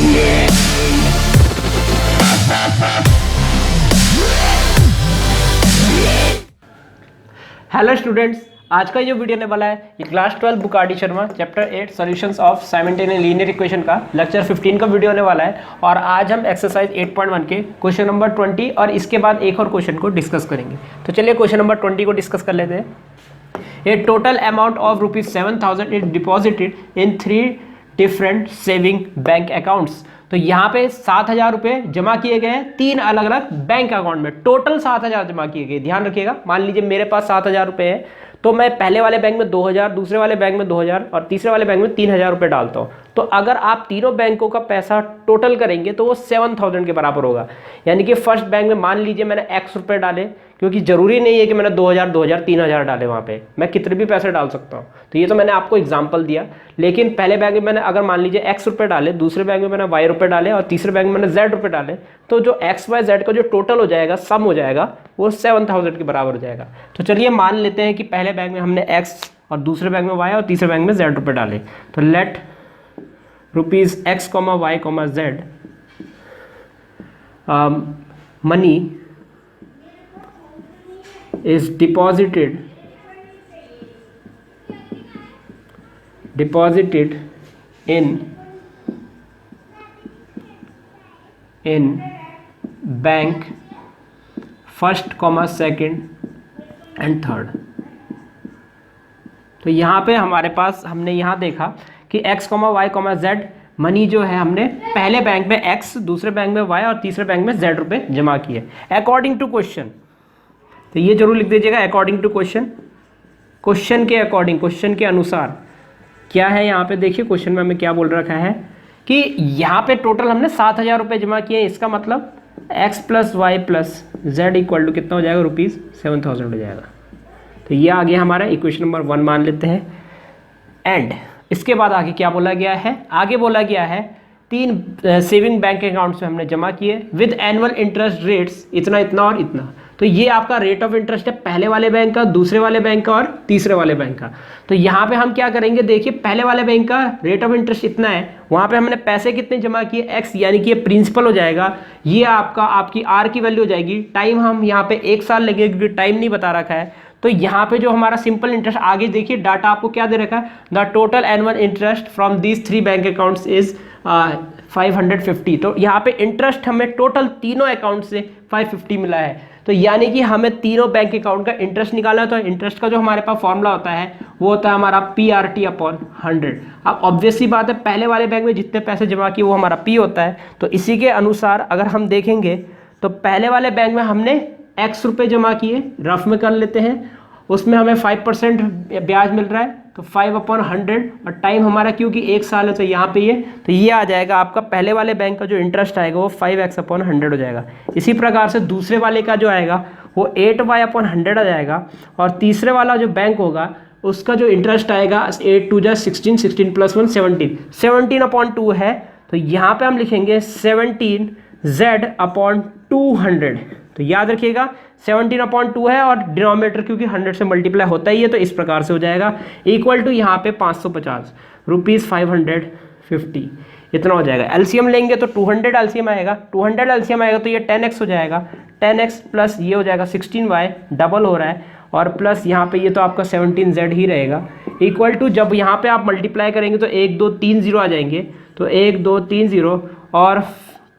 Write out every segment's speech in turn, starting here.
Hello students, आज का जो वीडियो ने वाला है ये class 12 book R D Sharma chapter 8 solutions of simultaneous linear equation का लेक्चर 15 का वीडियो होने वाला है। और आज हम एक्सरसाइज 8.1 के क्वेश्चन नंबर 20 और इसके बाद एक और क्वेश्चन को डिस्कस करेंगे। तो चलिए क्वेश्चन नंबर 20 को डिस्कस कर लेते हैं। A total amount of ₹7,000 is deposited in 3 different saving bank accounts. तो यहाँ पे 7,000 रुपये जमा किए गए हैं 3 अलग अलग बैंक अकाउंट में। टोटल 7,000 जमा किए गए। ध्यान रखिएगा, मान लीजिए मेरे पास 7,000 रुपये है तो मैं पहले वाले बैंक में 2,000, दूसरे वाले बैंक में 2,000 और तीसरे वाले बैंक में 3,000 रुपये डालता हूँ। तो अगर आप तीनों बैंकों का पैसा टोटल करेंगे तो वो 7,000 के बराबर होगा। यानी कि फर्स्ट बैंक में मान लीजिए मैंने X रुपये डाले, क्योंकि ज़रूरी नहीं है कि मैंने 2,000, 2,000, 3,000 डाले, वहाँ पे मैं कितने भी पैसे डाल सकता हूँ। तो ये तो मैंने आपको एग्जांपल दिया। लेकिन पहले बैंक में मैंने अगर मान लीजिए X रुपये डाले, दूसरे बैंक में मैंने Y रुपये डाले और तीसरे बैंक में मैंने Z रुपये डाले, तो जो XYZ का जो टोटल हो जाएगा, सम हो जाएगा, वो 7,000 के बराबर हो जाएगा। तो चलिए मान लेते हैं कि पहले बैंक में हमने X और दूसरे बैंक में Y और तीसरे बैंक में Z रुपये डाले। तो late ₹X, Y, Z money is deposited in bank first, second and third। तो यहाँ पे हमारे पास हमने यहाँ देखा कि X, Y, Z मनी जो है हमने पहले बैंक में X, दूसरे बैंक में Y और तीसरे बैंक में Z रुपये जमा किए अकॉर्डिंग टू क्वेश्चन। तो ये जरूर लिख दीजिएगा अकॉर्डिंग टू क्वेश्चन। क्वेश्चन के अकॉर्डिंग, क्वेश्चन के अनुसार क्या है यहाँ पे देखिए। क्वेश्चन में हमें क्या बोल रखा है कि यहाँ पे टोटल हमने 7,000 रुपये जमा किए। इसका मतलब X + Y + Z equal to कितना हो जाएगा? ₹7,000 हो जाएगा। तो ये आ गया हमारा इक्वेशन नंबर 1 मान लेते हैं। एंड इसके बाद आगे क्या बोला गया है? आगे बोला गया है 3 सेविंग बैंक अकाउंट्स में हमने जमा किए विद एनुअल इंटरेस्ट रेट्स इतना, इतना और इतना। तो ये आपका रेट ऑफ इंटरेस्ट है पहले वाले बैंक का, दूसरे वाले बैंक का और तीसरे वाले बैंक का। तो यहाँ पे हम क्या करेंगे, देखिए पहले वाले बैंक का रेट ऑफ इंटरेस्ट इतना है, वहाँ पे हमने पैसे कितने जमा किए? X, यानी कि ये प्रिंसिपल हो जाएगा। ये आपकी R की वैल्यू हो जाएगी। टाइम हम यहाँ पे 1 साल लगेगा क्योंकि टाइम नहीं बता रखा है। तो यहाँ पे जो हमारा सिंपल इंटरेस्ट, आगे देखिए डाटा आपको क्या दे रखा है, the total annual interest from these 3 bank accounts is 550। तो यहाँ पे इंटरेस्ट हमें टोटल तीनों अकाउंट से 550 मिला है। तो यानी कि हमें तीनों बैंक अकाउंट का इंटरेस्ट निकालना है। तो इंटरेस्ट का जो हमारे पास फॉर्मूला होता है वो होता है हमारा PRT/100। अब ऑब्वियसली बात है, पहले वाले बैंक में जितने पैसे जमा किए वो हमारा P होता है। तो इसी के अनुसार अगर हम देखेंगे तो पहले वाले बैंक में हमने X रुपये जमा किए, रफ में कर लेते हैं, उसमें हमें 5% ब्याज मिल रहा है। तो 5/100 और टाइम हमारा क्योंकि 1 साल है तो यहाँ पे ये आ जाएगा आपका पहले वाले बैंक का जो इंटरेस्ट आएगा वो 5x/100 हो जाएगा। इसी प्रकार से दूसरे वाले का जो आएगा वो 8y/100 आ जाएगा। और तीसरे वाला जो बैंक होगा उसका जो इंटरेस्ट आएगा 8 2 जा 16, 16 + 1 17, 17/2 है। तो यहाँ पे हम लिखेंगे 17z/200। तो याद रखिएगा 17/2 है और डिनोमिनेटर क्योंकि 100 से मल्टीप्लाई होता ही है तो इस प्रकार से हो जाएगा इक्वल टू यहाँ पे 550 ₹550 इतना हो जाएगा। एलसीएम लेंगे तो 200 एलसीएम आएगा, 200 एलसीएम आएगा तो ये 10x हो जाएगा, 10x प्लस ये हो जाएगा 16y डबल हो रहा है और प्लस यहाँ पे ये तो आपका 17z ही रहेगा इक्वल टू, जब यहाँ पे आप मल्टीप्लाई करेंगे तो 1 2 3 0 आ जाएंगे। तो 1 2 3 0 और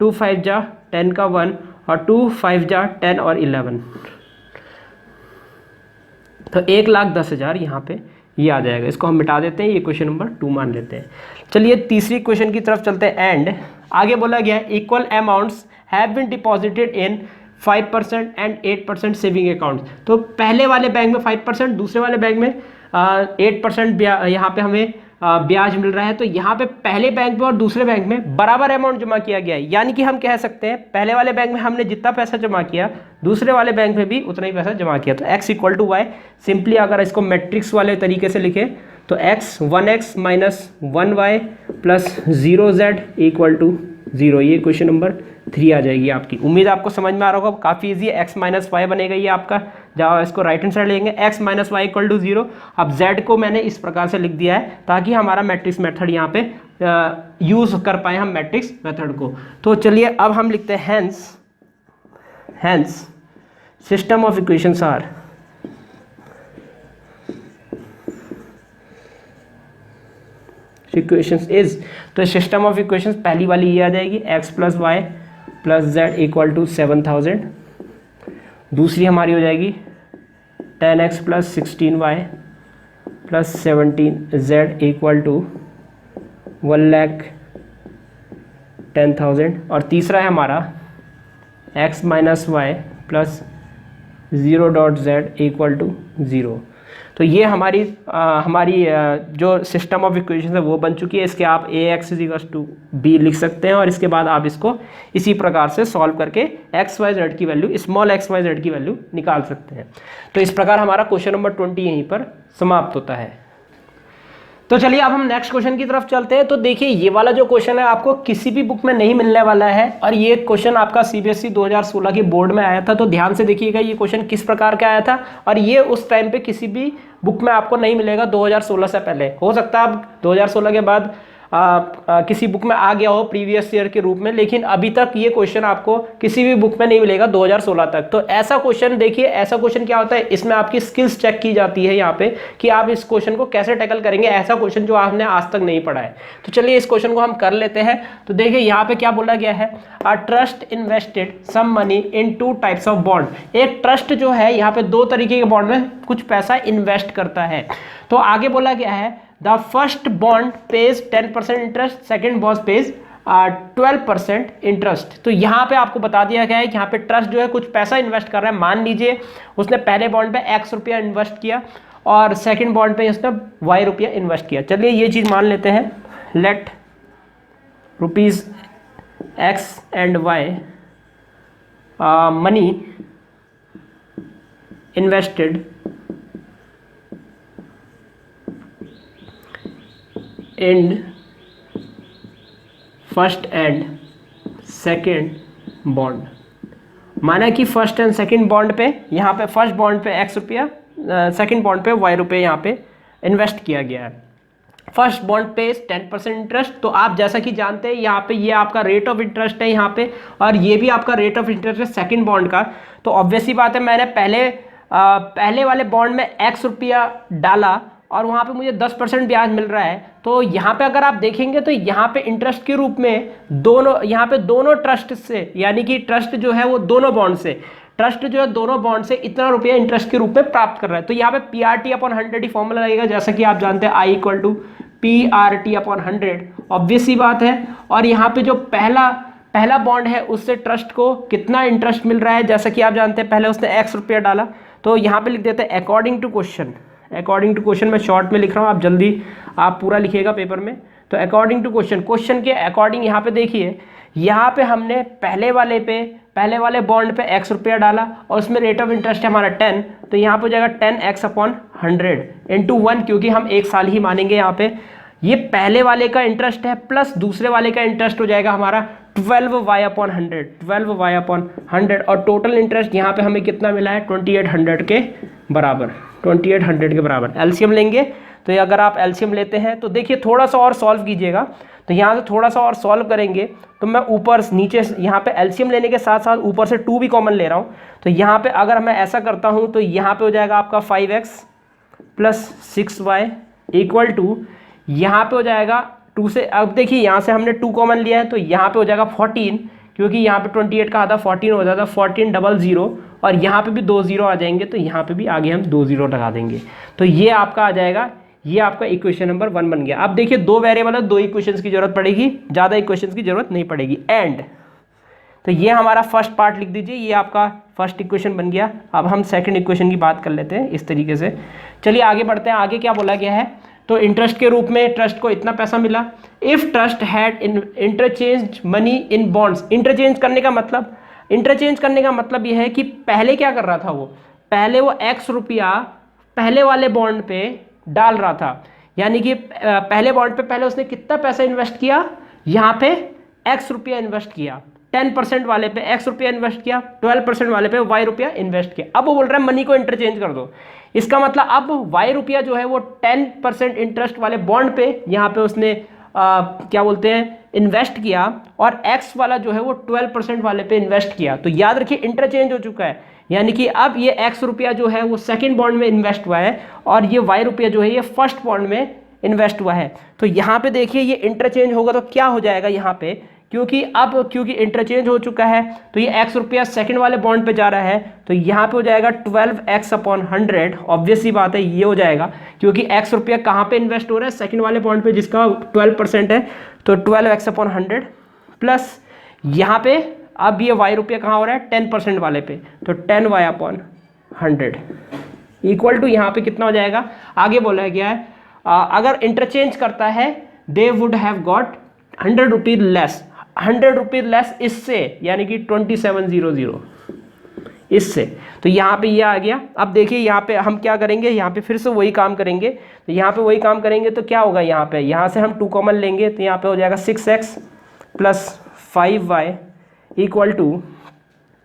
2 5 जा 10 का 1 और 2 5 जा 10 और 11, तो 1,10,000 यहाँ पे ये आ जाएगा। इसको हम मिटा देते हैं, ये क्वेश्चन नंबर 2 मान लेते हैं। चलिए तीसरी क्वेश्चन की तरफ चलते हैं। एंड आगे बोला गया है equal amounts have been deposited in 5% and 8% saving accounts. तो पहले वाले बैंक में 5%, दूसरे वाले बैंक में 8% यहाँ पे हमें ब्याज मिल रहा है। तो यहाँ पे पहले बैंक में और दूसरे बैंक में बराबर अमाउंट जमा किया गया है। यानी कि हम कह सकते हैं पहले वाले बैंक में हमने जितना पैसा जमा किया दूसरे वाले बैंक में भी उतना ही पैसा जमा किया। तो x = y, सिंपली अगर इसको मैट्रिक्स वाले तरीके से लिखें तो x 1x - 1y + 0z = 0। ये क्वेश्चन नंबर 3 आ जाएगी आपकी। उम्मीद आपको समझ में आ रहा होगा, काफ़ी ईजी है। x - y बनेगा ये आपका, जहाँ इसको राइट हैंड साइड लेंगे x - y = 0। अब z को मैंने इस प्रकार से लिख दिया है ताकि हमारा मैट्रिक्स मेथड यहाँ पे यूज़ कर पाए हम मैट्रिक्स मेथड को। तो चलिए अब हम लिखते हैं hence system of equations are equations is, तो सिस्टम ऑफ इक्वेशंस पहली वाली ये आ जाएगी x plus y plus z equal to 7000। दूसरी हमारी हो जाएगी 10x plus 16y plus 17z equal to 1,10,000। और तीसरा है हमारा x minus y plus 0.z equal to 0। तो ये हमारी जो सिस्टम ऑफ इक्वेशन है वो बन चुकी है। इसके आप ax इक्वल्स टू b लिख सकते हैं और इसके बाद आप इसको इसी प्रकार से सॉल्व करके x y z की value, small x y z की वैल्यू निकाल सकते हैं। तो इस प्रकार हमारा क्वेश्चन नंबर 20 यहीं पर समाप्त होता है। तो चलिए अब हम नेक्स्ट क्वेश्चन की तरफ चलते हैं। तो देखिए ये वाला जो क्वेश्चन है आपको किसी भी बुक में नहीं मिलने वाला है और ये क्वेश्चन आपका सीबीएसई 2016 की बोर्ड में आया था। तो ध्यान से देखिएगा ये क्वेश्चन किस प्रकार का आया था और ये उस टाइम पे किसी भी बुक में आपको नहीं मिलेगा 2016 से पहले। हो सकता है अब 2016 के बाद किसी बुक में आ गया हो प्रीवियस ईयर के रूप में, लेकिन अभी तक ये क्वेश्चन आपको किसी भी बुक में नहीं मिलेगा 2016 तक। तो ऐसा क्वेश्चन देखिए, ऐसा क्वेश्चन क्या होता है, इसमें आपकी स्किल्स चेक की जाती है यहाँ पे कि आप इस क्वेश्चन को कैसे टैकल करेंगे, ऐसा क्वेश्चन जो आपने आज तक नहीं पढ़ा है। तो चलिए इस क्वेश्चन को हम कर लेते हैं। तो देखिए यहाँ पे क्या बोला गया है, a trust invested some money in 2 types of bond. एक ट्रस्ट जो है यहाँ पे 2 तरीके के बॉन्ड में कुछ पैसा इन्वेस्ट करता है। तो आगे बोला गया है the first bond page 10% interest, second bond page 12% interest. तो यहाँ पे आपको बता दिया गया है कि यहाँ पे ट्रस्ट जो है कुछ पैसा इन्वेस्ट कर रहा है। मान लीजिए उसने पहले बॉन्ड पे x रुपया इन्वेस्ट किया और सेकेंड बॉन्ड पे उसने y रुपया इन्वेस्ट किया। चलिए ये चीज़ मान लेते हैं, let rupees x and y money invested in first and second bond. माना कि फर्स्ट एंड सेकेंड बॉन्ड पे, यहाँ पे फर्स्ट बॉन्ड पे x रुपया, सेकेंड बॉन्ड पे y रुपये यहाँ पे इन्वेस्ट किया गया है। फर्स्ट बॉन्ड पे 10% इंटरेस्ट। तो आप जैसा कि जानते हैं यहाँ पे ये आपका रेट ऑफ इंटरेस्ट है यहाँ पे, और ये भी आपका रेट ऑफ इंटरेस्ट है सेकेंड बॉन्ड का। तो ऑब्वियस ही बात है, मैंने पहले वाले बॉन्ड में x रुपया डाला और वहाँ पे मुझे 10% ब्याज मिल रहा है। तो यहाँ पे अगर आप देखेंगे तो यहाँ पे इंटरेस्ट के रूप में यहाँ पे दोनों ट्रस्ट से, यानी कि ट्रस्ट जो है वो दोनों बॉन्ड से, ट्रस्ट जो है दोनों बॉन्ड से इतना रुपया इंटरेस्ट के रूप में प्राप्त कर रहा है। तो यहाँ पे PRT/100 ही फॉर्मूला लगेगा, जैसा कि आप जानते हैं I = PRT/100, ऑब्वियस ही बात है। और यहाँ पे जो पहला बॉन्ड है उससे ट्रस्ट को कितना इंटरेस्ट मिल रहा है, जैसा कि आप जानते हैं पहले उसने x रुपया डाला। तो यहाँ पे लिख देते हैं अकॉर्डिंग टू क्वेश्चन, मैं शॉर्ट में लिख रहा हूँ, आप जल्दी आप पूरा लिखिएगा पेपर में। तो अकॉर्डिंग टू क्वेश्चन के अकॉर्डिंग यहाँ पे देखिए, यहाँ पे हमने पहले वाले बॉन्ड पे x रुपया डाला और उसमें रेट ऑफ इंटरेस्ट है हमारा 10। तो यहाँ पे हो जाएगा 10x/100 इंटू 1, क्योंकि हम 1 साल ही मानेंगे यहाँ पे। ये पहले वाले का इंटरेस्ट है प्लस दूसरे वाले का इंटरेस्ट हो जाएगा हमारा 12y/100 और टोटल इंटरेस्ट यहाँ पे हमें कितना मिला है 2800 के बराबर। एलसीएम लेंगे। तो ये अगर आप एलसीएम लेते हैं तो देखिए थोड़ा सा और सॉल्व कीजिएगा। तो यहाँ से थोड़ा सा और सॉल्व करेंगे तो मैं ऊपर नीचे यहाँ पे एलसीएम लेने के साथ साथ ऊपर से 2 भी कॉमन ले रहा हूँ। तो यहाँ पे अगर मैं ऐसा करता हूँ तो यहाँ पे हो जाएगा आपका 5x plus 6y equal to, यहाँ पे हो जाएगा 2 से, अब देखिए यहाँ से हमने 2 कॉमन लिया है तो यहाँ पे हो जाएगा 14, क्योंकि यहाँ पे 28 का आधा 14 हो जाता है, 1400 और यहाँ पे भी 2 0 आ जाएंगे। तो यहाँ पे भी आगे हम 2 0 लगा देंगे। तो ये आपका आ जाएगा, ये आपका इक्वेशन नंबर 1 बन गया। अब देखिए 2 वेरिएबल है, 2 इक्वेशंस की जरूरत पड़ेगी, ज़्यादा इक्वेशंस की जरूरत नहीं पड़ेगी। एंड तो ये हमारा फर्स्ट पार्ट लिख दीजिए, ये आपका फर्स्ट इक्वेशन बन गया। अब हम सेकंड इक्वेशन की बात कर लेते हैं इस तरीके से। चलिए आगे बढ़ते हैं। आगे क्या बोला गया है, तो इंटरेस्ट के रूप में ट्रस्ट को इतना पैसा मिला। If trust had interchange money in bonds. Interchange करने का मतलब ये है कि पहले क्या कर रहा था वो, पहले वो x रुपया पहले वाले बॉन्ड पे डाल रहा था, यानी कि पहले बॉन्ड पे पहले उसने कितना पैसा इन्वेस्ट किया, यहाँ पे x रुपया इन्वेस्ट किया, 10% वाले पे x रुपया इन्वेस्ट किया, 12% वाले पे y रुपया इन्वेस्ट किया। अब वो बोल रहा है मनी को इंटरचेंज कर दो। इसका मतलब अब y रुपया जो है वो 10% इंटरेस्ट वाले बॉन्ड पे यहाँ पे उसने क्या बोलते हैं इन्वेस्ट किया और x वाला जो है वो 12% वाले पे इन्वेस्ट किया, तो याद रखिए इंटरचेंज हो चुका है, यानी कि अब ये x रुपया जो है वो सेकंड बॉन्ड में इन्वेस्ट हुआ है और ये y रुपया जो है ये फर्स्ट बॉन्ड में इन्वेस्ट हुआ है। तो यहाँ पे देखिए ये इंटरचेंज होगा तो क्या हो जाएगा यहाँ पे, क्योंकि इंटरचेंज हो चुका है तो ये x रुपया सेकंड वाले बॉन्ड पे जा रहा है, तो यहाँ पे हो जाएगा 12x/100। ऑब्वियस सी बात है ये हो जाएगा, क्योंकि x रुपया कहाँ पे इन्वेस्ट हो रहा है, सेकंड वाले बॉन्ड पे जिसका 12% है, तो 12x/100 प्लस यहाँ पे अब ये y रुपया कहाँ हो रहा है 10% वाले पे, तो 10y/100 इक्वल टू यहाँ पे कितना हो जाएगा, आगे बोला गया है अगर इंटरचेंज करता है they would have got 100 rupees less, 100 rupees less इससे, यानी कि 2700 इससे, तो यहाँ पे ये आ गया। अब देखिए यहाँ पे हम क्या करेंगे, यहाँ पे फिर से वही काम करेंगे, तो यहाँ पे वही काम करेंगे तो क्या होगा, यहाँ से हम 2 कॉमन लेंगे तो यहाँ पे हो जाएगा 6x plus 5y equal to,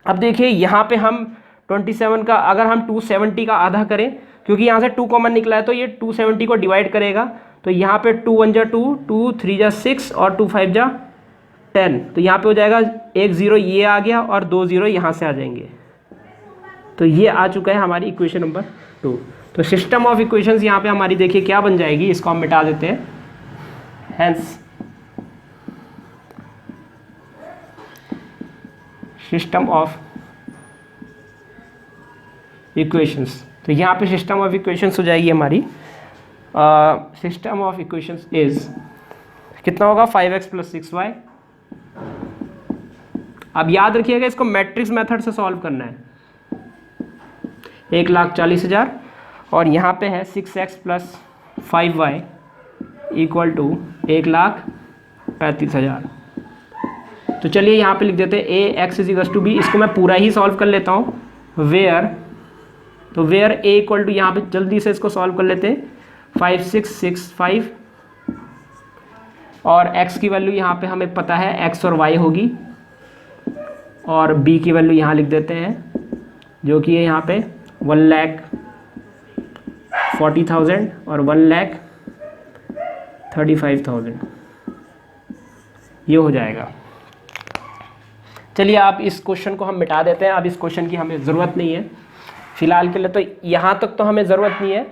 अब देखिए यहाँ पे हम 27 का अगर हम 270 का आधा करें, क्योंकि यहाँ से 2 कॉमन निकला है तो ये 270 को डिवाइड करेगा, तो यहाँ पे 2 1 जा 2, 2 3 जा 6 और 2 5 जा 10, तो यहाँ पे हो जाएगा 1 0 ये आ गया और 2 0 यहाँ से आ जाएंगे, तो ये आ चुका है हमारी इक्वेशन नंबर 2। तो सिस्टम ऑफ इक्वेशंस यहाँ पे हमारी देखिए क्या बन जाएगी, इसको हम मिटा देते हैं, हेंस सिस्टम ऑफ इक्वेशंस, तो यहाँ पे सिस्टम ऑफ इक्वेशंस हो जाएगी हमारी, सिस्टम ऑफ इक्वेशंस इज कितना होगा 5x प्लस 6y। अब याद रखिएगा इसको मैट्रिक्स मेथड से सॉल्व करना है, 1,40,000 और यहाँ पे है 6x plus 5y equal to 1,35,000। तो चलिए यहाँ पे लिख देते हैं ax इज टू बी, इसको मैं पूरा ही सॉल्व कर लेता हूँ, वेयर, तो वेयर a इक्वल टू, यहाँ पे जल्दी से इसको सॉल्व कर लेते हैं, 5665 और x की वैल्यू यहाँ पे हमें पता है x और y होगी, और b की वैल्यू यहाँ लिख देते हैं जो कि है यहाँ पे 1,40,000 और 1,35,000 ये हो जाएगा। चलिए आप इस क्वेश्चन को हम मिटा देते हैं, अब इस क्वेश्चन की हमें ज़रूरत नहीं है फिलहाल के लिए, तो यहाँ तक तो हमें ज़रूरत नहीं है,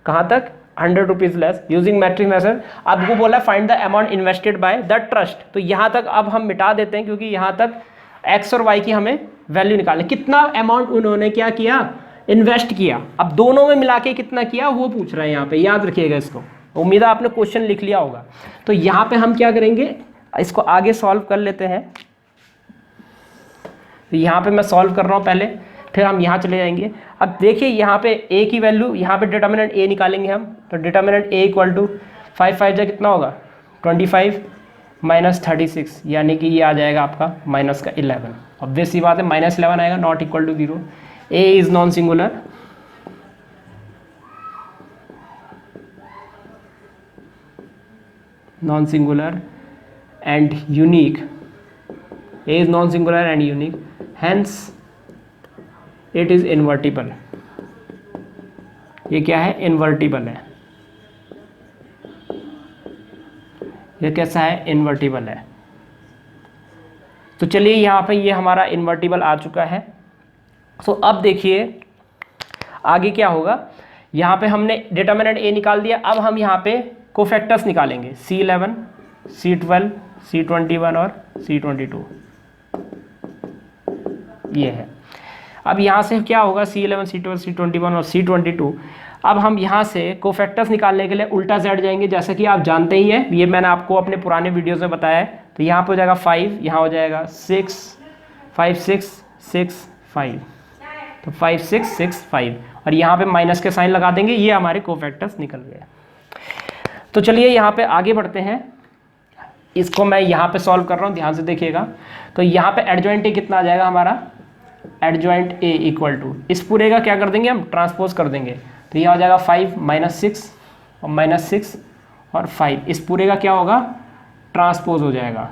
कहाँ तक 100 rupees less using matrix method. अब वो बोला find the amount invested by the trust, तो यहाँ तक अब हम मिटा देते हैं क्योंकि यहाँ तक x और y की हमें वैल्यू निकालनी, कितना अमाउंट उन्होंने क्या किया इन्वेस्ट किया, अब दोनों में मिला के कितना किया वो पूछ रहा है यहाँ पे, याद रखिएगा इसको, उम्मीद है आपने क्वेश्चन लिख लिया होगा। तो यहाँ पे हम क्या करेंगे, इसको आगे सॉल्व कर लेते हैं, तो यहाँ पे मैं सॉल्व कर रहा हूँ पहले, फिर हम यहाँ चले जाएंगे। अब देखिए यहाँ पे a की वैल्यू, यहाँ पे डिटर्मिनेंट a निकालेंगे हम, तो डिटर्मिनेंट a इक्वल टू 5 5 जा कितना होगा 25 माइनस 36, यानी कि ये आ जाएगा आपका माइनस का 11। ऑब्वियस सी बात है -11 आएगा, not equal to 0। a is non singular, non singular and unique, a is non singular and unique, hence it is invertible। ये क्या है इन्वर्टिबल है, ये कैसा है इन्वर्टिबल है। तो चलिए यहाँ पे ये हमारा इन्वर्टिबल आ चुका है। सो अब देखिए आगे क्या होगा, यहाँ पे हमने डिटर्मिनेंट a निकाल दिया, अब हम यहाँ पे कोफैक्टर्स निकालेंगे C11 C12 C21 और C22, ये है। अब यहाँ से क्या होगा C11 C12 C21 और C22, अब हम यहाँ से कोफैक्टर्स निकालने के लिए उल्टा z जाएंगे, जैसे कि आप जानते ही हैं, ये मैंने आपको अपने पुराने वीडियोस में बताया है। तो यहाँ पे हो जाएगा 5, यहाँ हो जाएगा 6 5 6 6 5, तो 5 6 6 5 और यहाँ पे माइनस के साइन लगा देंगे, ये हमारे कोफैक्टर्स निकल गए। तो चलिए यहाँ पे आगे बढ़ते हैं, इसको मैं यहाँ पे सॉल्व कर रहा हूँ, ध्यान से देखिएगा। तो यहाँ पे एडजॉइंट a कितना आ जाएगा हमारा, एडजॉइंट a इक्वल टू, इस पूरे का क्या कर देंगे हम ट्रांसपोज कर देंगे, तो यह हो जाएगा 5 -6 और -6 और 5, इस पूरे का क्या होगा ट्रांसपोज हो जाएगा,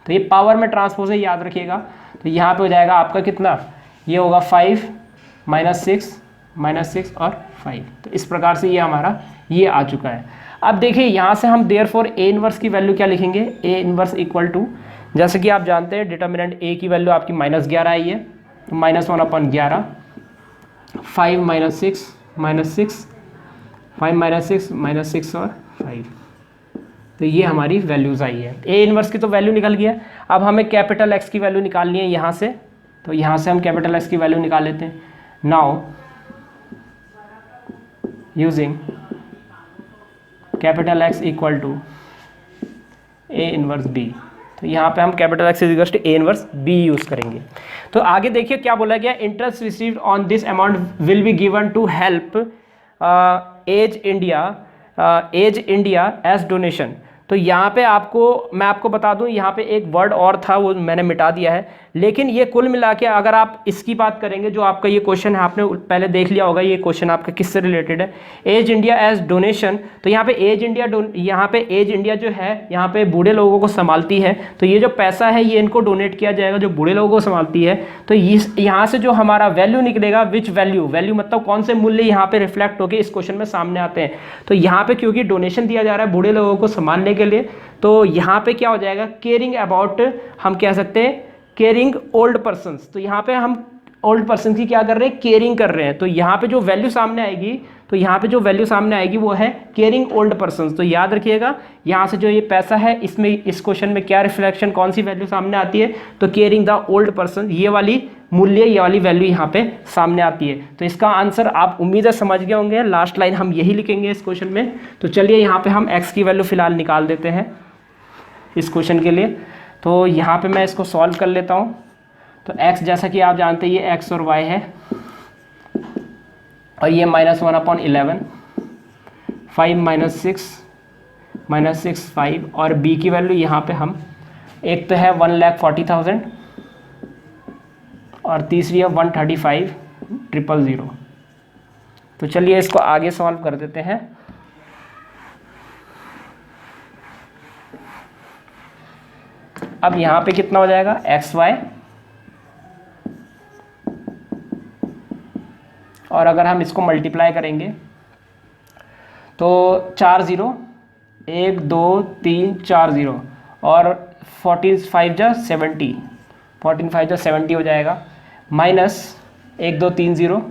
तो ये पावर में ट्रांसपोज है याद रखिएगा। तो यहाँ पे हो जाएगा आपका कितना, ये होगा 5 -6 और 5, तो इस प्रकार से ये हमारा ये आ चुका है। अब देखिए यहाँ से हम देयरफॉर ए इनवर्स की वैल्यू क्या लिखेंगे, ए इनवर्स इक्वल टू, जैसे कि आप जानते हैं डिटर्मिनेंट ए की वैल्यू आपकी -11 आई है, तो -1/11, 5 - 6 -6, 5 - 6 -6 और 5, तो ये हमारी वैल्यूज़ आई है। ए इनवर्स की तो वैल्यू निकल गया। अब हमें कैपिटल एक्स की वैल्यू निकालनी है यहाँ से, तो यहाँ से हम कैपिटल एक्स की वैल्यू निकाल लेते हैं। Now using capital X equal to A inverse B, तो यहाँ पे हम capital X equal to A inverse B use करेंगे। तो आगे देखिए क्या बोला गया, interest received on this amount will be given to help age India as donation. तो यहाँ पे मैं आपको बता दूँ, यहाँ पे एक वर्ड और था वो मैंने मिटा दिया है, लेकिन ये कुल मिला के अगर आप इसकी बात करेंगे, जो आपका ये क्वेश्चन है आपने पहले देख लिया होगा, ये क्वेश्चन आपका किससे रिलेटेड है, एज इंडिया एज डोनेशन। तो यहाँ पे एज इंडिया जो है यहाँ पे बूढ़े लोगों को संभालती है, तो ये जो पैसा है ये इनको डोनेट किया जाएगा जो बूढ़े लोगों को संभालती है। तो यहाँ से जो हमारा वैल्यू निकलेगा, विच वैल्यू मतलब कौन से मूल्य यहाँ पे रिफ्लेक्ट होकर इस क्वेश्चन में सामने आते हैं। तो यहाँ पे क्योंकि डोनेशन दिया जा रहा है बूढ़े लोगों को संभालने के लिए, तो यहाँ पे क्या हो जाएगा, केयरिंग अबाउट, हम कह सकते हैं केयरिंग ओल्ड पर्सन्स। तो यहाँ पे हम ओल्ड पर्सन की क्या कर रहे हैं, केयरिंग कर रहे हैं। तो यहाँ पे जो वैल्यू सामने आएगी, वो है केयरिंग ओल्ड पर्सन्स। तो याद रखिएगा यहाँ से जो ये पैसा है, इसमें इस क्वेश्चन में क्या रिफ्लेक्शन, कौन सी वैल्यू सामने आती है, तो केयरिंग द ओल्ड पर्सन, ये वाली वैल्यू यहाँ पे सामने आती है। तो इसका आंसर आप उम्मीद है समझ गए होंगे, लास्ट लाइन हम यही लिखेंगे इस क्वेश्चन में। तो चलिए यहाँ पे हम x की वैल्यू फिलहाल निकाल देते हैं इस क्वेश्चन के लिए। तो यहाँ पे मैं इसको सॉल्व कर लेता हूँ। तो x जैसा कि आप जानते हैं ये x और y है, और ये -1/11, 5 - 6 5, और b की वैल्यू यहाँ पे हम, एक तो है 1,40,000 और तीसरी है 135,000। तो चलिए इसको आगे सॉल्व कर देते हैं। अब यहाँ पे कितना हो जाएगा, XY, और अगर हम इसको मल्टीप्लाई करेंगे तो 4 0, 1 2 3 4 0, और 14 5 जा 70, 14 5 जा 70 हो जाएगा, माइनस 1 2 3 0,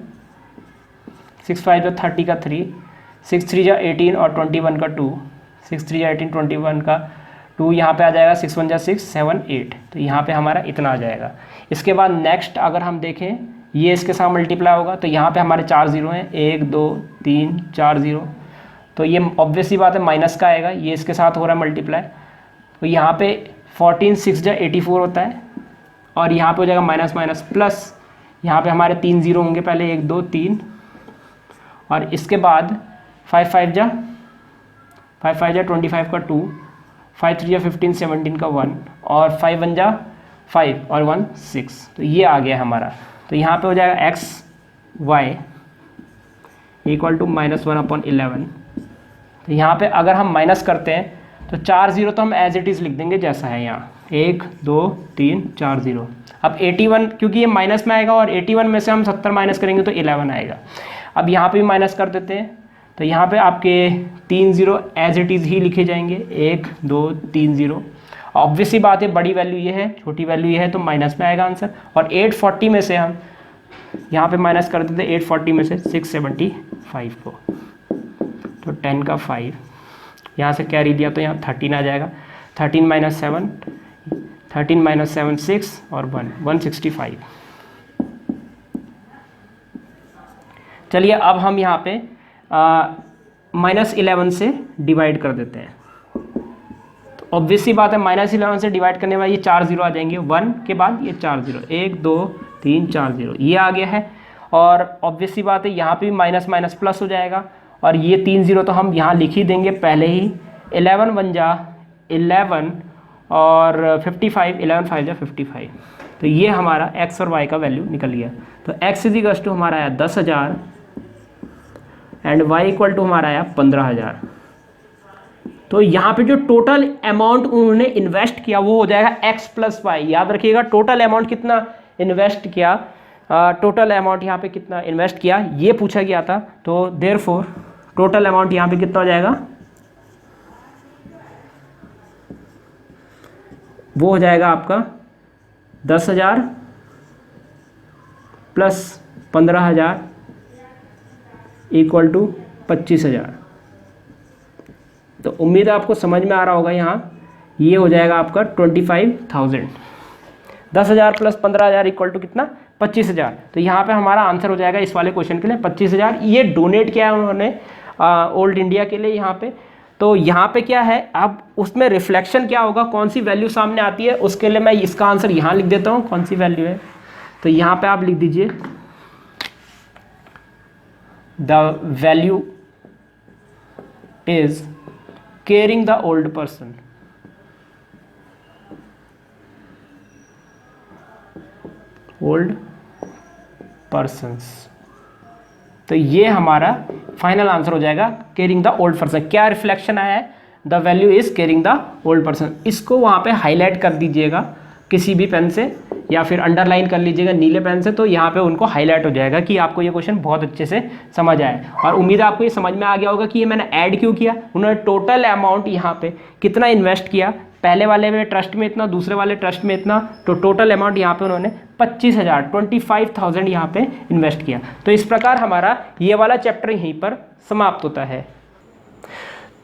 6 5 जा 30 का 3, 6 3 जा 18 और 21 का 2, 6 3 जा 18 21 का 2, यहाँ पे आ जाएगा 6 1 जा 6 7 8। तो यहाँ पे हमारा इतना आ जाएगा। इसके बाद नेक्स्ट अगर हम देखें, ये इसके साथ मल्टीप्लाई होगा, तो यहाँ पे हमारे 4 0 हैं, 1 2 3 4 0, तो ये ऑब्वियस सी बात है माइनस का आएगा, ये इसके साथ हो रहा है मल्टीप्लाई। तो यहाँ पे 14 6 जा 84 होता है, और यहाँ पे हो जाएगा माइनस माइनस प्लस, यहाँ पे हमारे 3 0 होंगे पहले, 1 2 3, और इसके बाद 5 5 जा 25 का 2, 5 3 जा 15 17 का 1, और 5 1 जा 5 और 1 6। तो ये आ गया हमारा। तो यहाँ पे हो जाएगा XY इक्वल टू -1/11। तो यहाँ पे अगर हम माइनस करते हैं तो 4 0 तो हम एज इट इज़ लिख देंगे जैसा है यहाँ, 1 2 3 4 0। अब 81 क्योंकि ये माइनस में आएगा, और 81 में से हम 70 माइनस करेंगे तो 11 आएगा। अब यहाँ पे भी माइनस कर देते हैं, तो यहाँ पे आपके 3 0 एज इट इज़ ही लिखे जाएंगे, 1 2 3 0। ऑब्वियस ही बात है, बड़ी वैल्यू ये है, छोटी वैल्यू ये है, तो माइनस में आएगा आंसर। और 840 में से हम यहाँ पे माइनस कर देते हैं, 840 में से 675 को, तो 10 का 5, यहाँ से कैरी दिया तो यहाँ 13 आ जाएगा, 13 - 7 13 - 7 6 और 1 165। चलिए अब हम यहाँ पे -11 से डिवाइड कर देते हैं। ऑब्वियस सी बात है, -11 से डिवाइड करने में ये 4 0 आ जाएंगे, 1 के बाद ये 4 0, 1 2 3 4 0, ये आ गया है। और ऑब्वियस सी बात है यहाँ पे भी माइनस माइनस प्लस हो जाएगा, और ये 3 0 तो हम यहाँ लिख ही देंगे पहले ही, 11 1 जा 11 और 55, 11 5 जा 55। तो ये हमारा x और y का वैल्यू निकल गया। तो x इक्वल टू हमारा आया 10,000 एंड y इक्वल टू हमारा आया 15,000। तो यहाँ पे जो टोटल अमाउंट उन्होंने इन्वेस्ट किया वो हो जाएगा x + y। याद रखिएगा टोटल अमाउंट कितना इन्वेस्ट किया, टोटल अमाउंट यहाँ पे कितना इन्वेस्ट किया ये पूछा गया था। तो देयरफॉर टोटल अमाउंट यहाँ पे कितना हो जाएगा, वो हो जाएगा आपका 10,000 प्लस 15,000 इक्वल टू 25,000। तो उम्मीद है आपको समझ में आ रहा होगा। यहाँ ये हो जाएगा आपका 25,000। 10,000 प्लस 15,000 इक्वल टू कितना? 25,000। तो यहाँ पे हमारा आंसर हो जाएगा इस वाले क्वेश्चन के लिए 25,000। ये डोनेट किया है उन्होंने ओल्ड इंडिया के लिए यहाँ पे। तो यहाँ पे क्या है, अब उसमें रिफ्लेक्शन क्या होगा, कौन सी वैल्यू सामने आती है, उसके लिए मैं इसका आंसर यहाँ लिख देता हूँ कौन सी वैल्यू है। तो यहाँ पे आप लिख दीजिए the value is caring the old person. Old persons. तो ये हमारा फाइनल आंसर हो जाएगा केयरिंग द ओल्ड पर्सन। क्या रिफ्लेक्शन आया है? The value is caring the old person. इसको वहाँ पे हाईलाइट कर दीजिएगा किसी भी पेन से, या फिर अंडरलाइन कर लीजिएगा नीले पेन से, तो यहाँ पे उनको हाईलाइट हो जाएगा कि आपको ये क्वेश्चन बहुत अच्छे से समझ आए। और उम्मीद है आपको ये समझ में आ गया होगा कि ये मैंने ऐड क्यों किया। उन्होंने टोटल अमाउंट यहाँ पे कितना इन्वेस्ट किया, पहले वाले में ट्रस्ट में इतना, दूसरे वाले ट्रस्ट में इतना, तो टोटल अमाउंट यहाँ पे उन्होंने 25,000 यहाँ पे इन्वेस्ट किया। तो इस प्रकार हमारा ये वाला चैप्टर यहीं पर समाप्त होता है।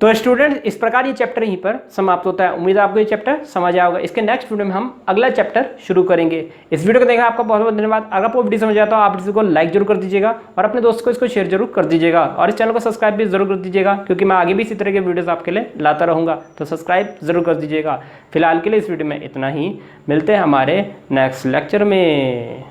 तो स्टूडेंट इस प्रकार ये चैप्टर यहीं पर समाप्त होता है। उम्मीद है आपको ये चैप्टर समझ आया होगा। इसके नेक्स्ट वीडियो में हम अगला चैप्टर शुरू करेंगे। इस वीडियो को देखने आपका बहुत बहुत धन्यवाद। अगर आपको वीडियो समझ आता हो आप इसको लाइक जरूर कर दीजिएगा और अपने दोस्त को इसको शेयर जरूर कर दीजिएगा, और इस चैनल को सब्सक्राइब भी जरूर कर दीजिएगा, क्योंकि मैं आगे भी इसी तरह के वीडियोज़ आपके लिए लाता रहूँगा। तो सब्सक्राइब जरूर कर दीजिएगा। फिलहाल के लिए इस वीडियो में इतना ही। मिलते हैं हमारे नेक्स्ट लेक्चर में।